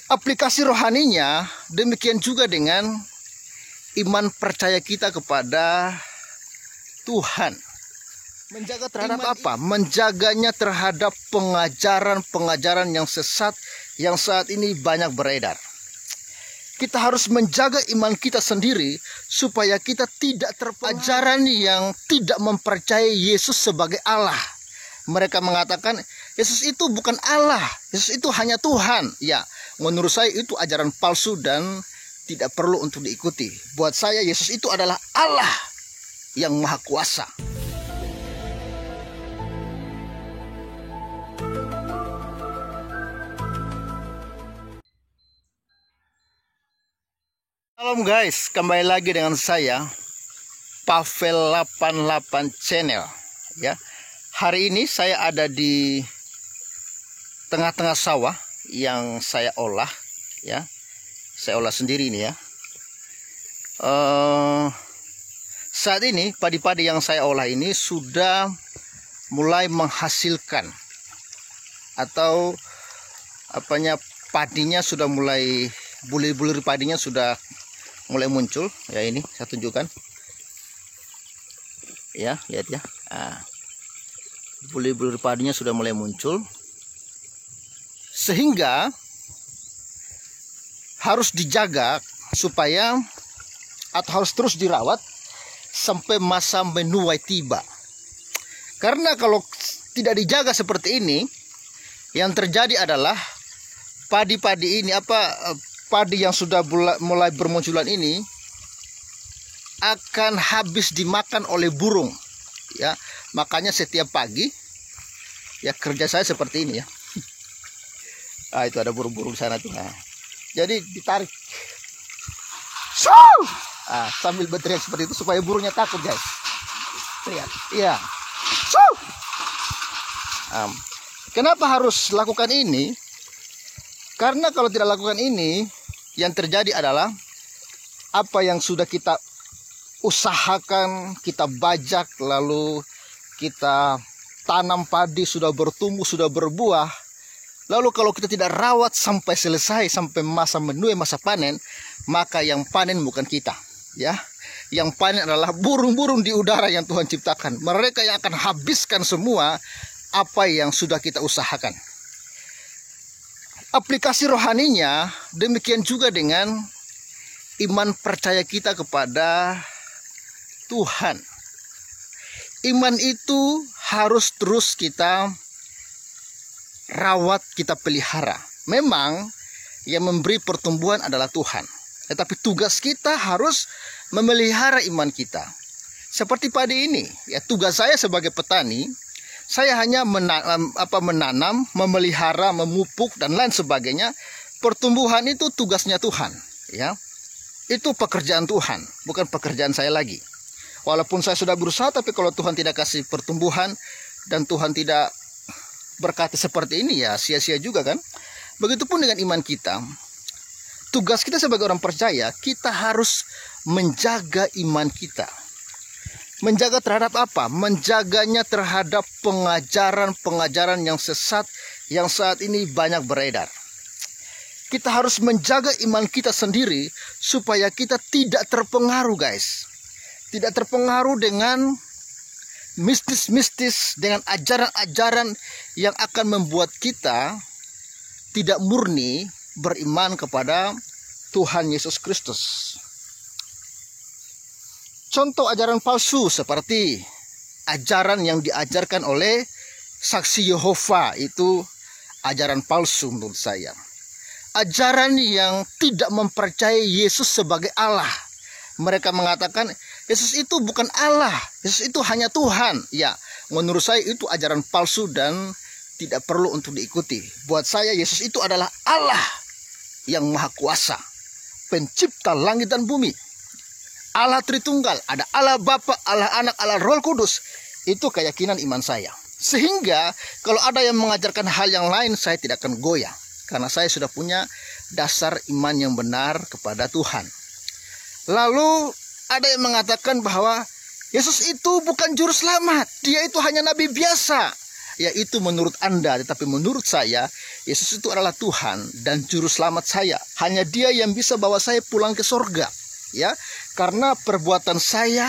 aplikasi rohaninya, demikian juga dengan iman percaya kita kepada Tuhan. Menjaga terhadap apa? Menjaganya terhadap pengajaran-pengajaran yang sesat yang saat ini banyak beredar. Kita harus menjaga iman kita sendiri supaya kita tidak terpengaruh ajaran yang tidak mempercayai Yesus sebagai Allah. Mereka mengatakan Yesus itu bukan Allah, Yesus itu hanya Tuhan. Ya, menurut saya itu ajaran palsu dan tidak perlu untuk diikuti. Buat saya Yesus itu adalah Allah yang Maha Kuasa. Salam guys, kembali lagi dengan saya Pavel 88 Channel ya. Hari ini saya ada di tengah-tengah sawah yang saya olah ya. Saya olah sendiri ini ya. Saat ini padi-padi yang saya olah ini sudah mulai menghasilkan atau padinya sudah mulai, bulir-bulir padinya sudah mulai muncul ya. Ini saya tunjukkan ya, lihat ya. Bulir-bulir padinya sudah mulai muncul, sehingga harus dijaga supaya atau harus terus dirawat sampai masa menuai tiba. Karena kalau tidak dijaga seperti ini, yang terjadi adalah padi-padi ini padi yang sudah mulai bermunculan ini akan habis dimakan oleh burung ya. Makanya setiap pagi ya kerja saya seperti ini ya. Itu ada burung-burung di sana tuh. Jadi ditarik sambil berteriak seperti itu supaya burungnya takut guys. Lihat iya. Kenapa harus lakukan ini? Karena kalau tidak lakukan ini, yang terjadi adalah apa yang sudah kita usahakan, kita bajak, lalu kita tanam padi, sudah bertumbuh, sudah berbuah. Lalu kalau kita tidak rawat sampai selesai, sampai masa menuai, masa panen, maka yang panen bukan kita, ya. Yang panen adalah burung-burung di udara yang Tuhan ciptakan. Mereka yang akan habiskan semua apa yang sudah kita usahakan. Aplikasi rohaninya, demikian juga dengan iman percaya kita kepada Tuhan. Iman itu harus terus kita rawat, kita pelihara. Memang yang memberi pertumbuhan adalah Tuhan, tetapi tugas kita harus memelihara iman kita. Seperti padi ini, ya, tugas saya sebagai petani, saya hanya menanam, memelihara, memupuk dan lain sebagainya. Pertumbuhan itu tugasnya Tuhan, ya. Itu pekerjaan Tuhan, bukan pekerjaan saya lagi. Walaupun saya sudah berusaha, tapi kalau Tuhan tidak kasih pertumbuhan dan Tuhan tidak berkati seperti ini, ya sia-sia juga kan. Begitupun dengan iman kita. Tugas kita sebagai orang percaya, kita harus menjaga iman kita. Menjaga terhadap apa? Menjaganya terhadap pengajaran-pengajaran yang sesat yang saat ini banyak beredar. Kita harus menjaga iman kita sendiri supaya kita tidak terpengaruh guys. Tidak terpengaruh dengan mistis-mistis, dengan ajaran-ajaran yang akan membuat kita tidak murni beriman kepada Tuhan Yesus Kristus. Contoh ajaran palsu seperti ajaran yang diajarkan oleh saksi Yehova, itu ajaran palsu menurut saya. Ajaran yang tidak mempercayai Yesus sebagai Allah. Mereka mengatakan Yesus itu bukan Allah, Yesus itu hanya Tuhan. Ya, menurut saya itu ajaran palsu dan tidak perlu untuk diikuti. Buat saya Yesus itu adalah Allah yang Maha Kuasa, pencipta langit dan bumi. Allah Tritunggal, ada Allah Bapa, Allah Anak, Allah Roh Kudus. Itu keyakinan iman saya. Sehingga kalau ada yang mengajarkan hal yang lain, saya tidak akan goyah. Karena saya sudah punya dasar iman yang benar kepada Tuhan. Lalu ada yang mengatakan bahwa Yesus itu bukan juru selamat. Dia itu hanya nabi biasa. yaitu menurut Anda, tetapi menurut saya, Yesus itu adalah Tuhan dan Juru Selamat saya. Hanya Dia yang bisa bawa saya pulang ke surga. Ya, karena perbuatan saya,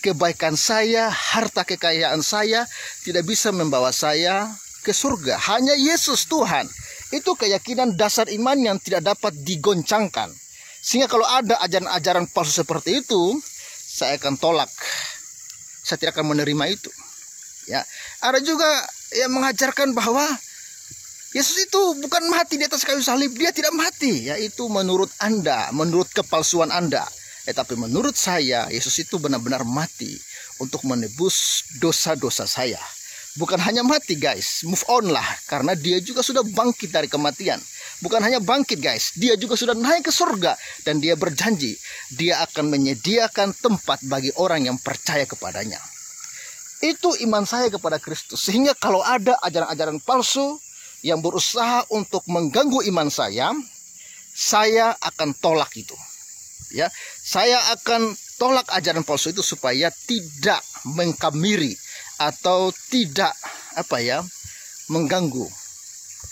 kebaikan saya, harta kekayaan saya tidak bisa membawa saya ke surga. Hanya Yesus Tuhan. Itu keyakinan dasar iman yang tidak dapat digoncangkan. Sehingga kalau ada ajaran-ajaran palsu seperti itu, saya akan tolak. Saya tidak akan menerima itu. Ya, ada juga yang mengajarkan bahwa Yesus itu bukan mati di atas kayu salib, Dia tidak mati. Yaitu menurut Anda, menurut kepalsuan Anda. Tetapi menurut saya, Yesus itu benar-benar mati untuk menebus dosa-dosa saya. Bukan hanya mati guys, move on lah. Karena Dia juga sudah bangkit dari kematian. Bukan hanya bangkit guys, Dia juga sudah naik ke surga. Dan Dia berjanji, Dia akan menyediakan tempat bagi orang yang percaya kepadanya. Itu iman saya kepada Kristus. Sehingga kalau ada ajaran-ajaran palsu yang berusaha untuk mengganggu iman saya akan tolak itu. Ya, saya akan tolak ajaran palsu itu supaya tidak mengkamiri atau tidak mengganggu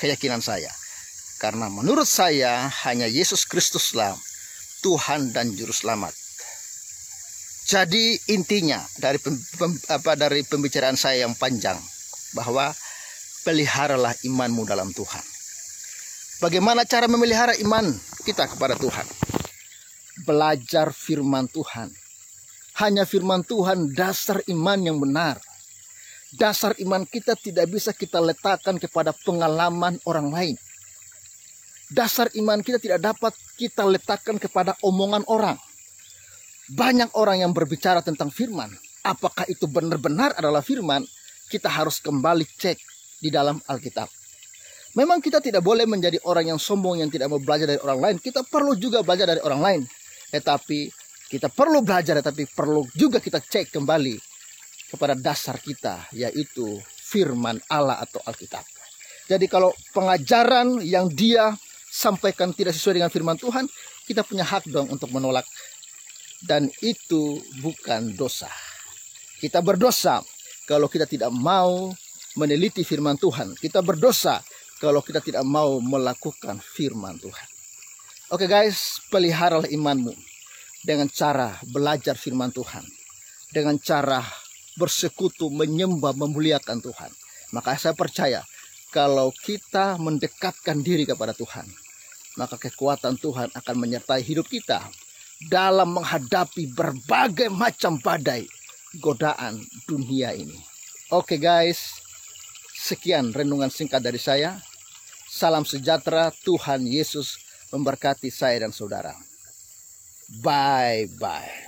keyakinan saya. Karena menurut saya hanya Yesus Kristuslah Tuhan dan Juru Selamat. Jadi intinya dari pembicaraan saya yang panjang bahwa peliharalah imanmu dalam Tuhan. Bagaimana cara memelihara iman kita kepada Tuhan? Belajar firman Tuhan. Hanya firman Tuhan dasar iman yang benar. Dasar iman kita tidak bisa kita letakkan kepada pengalaman orang lain. Dasar iman kita tidak dapat kita letakkan kepada omongan orang. Banyak orang yang berbicara tentang firman. Apakah itu benar-benar adalah firman? Kita harus kembali cek di dalam Alkitab. Memang kita tidak boleh menjadi orang yang sombong yang tidak mau belajar dari orang lain. Kita perlu juga belajar dari orang lain. Tetapi kita perlu belajar, tetapi perlu juga kita cek kembali kepada dasar kita, yaitu firman Allah atau Alkitab. Jadi kalau pengajaran yang dia sampaikan tidak sesuai dengan firman Tuhan, kita punya hak dong untuk menolak. Dan itu bukan dosa. Kita berdosa kalau kita tidak mau meneliti firman Tuhan. Kita berdosa kalau kita tidak mau melakukan firman Tuhan. Oke guys, peliharalah imanmu dengan cara belajar firman Tuhan. Dengan cara bersekutu, menyembah, memuliakan Tuhan. Maka saya percaya kalau kita mendekatkan diri kepada Tuhan, maka kekuatan Tuhan akan menyertai hidup kita dalam menghadapi berbagai macam badai godaan dunia ini. Oke guys, sekian renungan singkat dari saya. Salam sejahtera, Tuhan Yesus memberkati saya dan saudara. Bye-bye.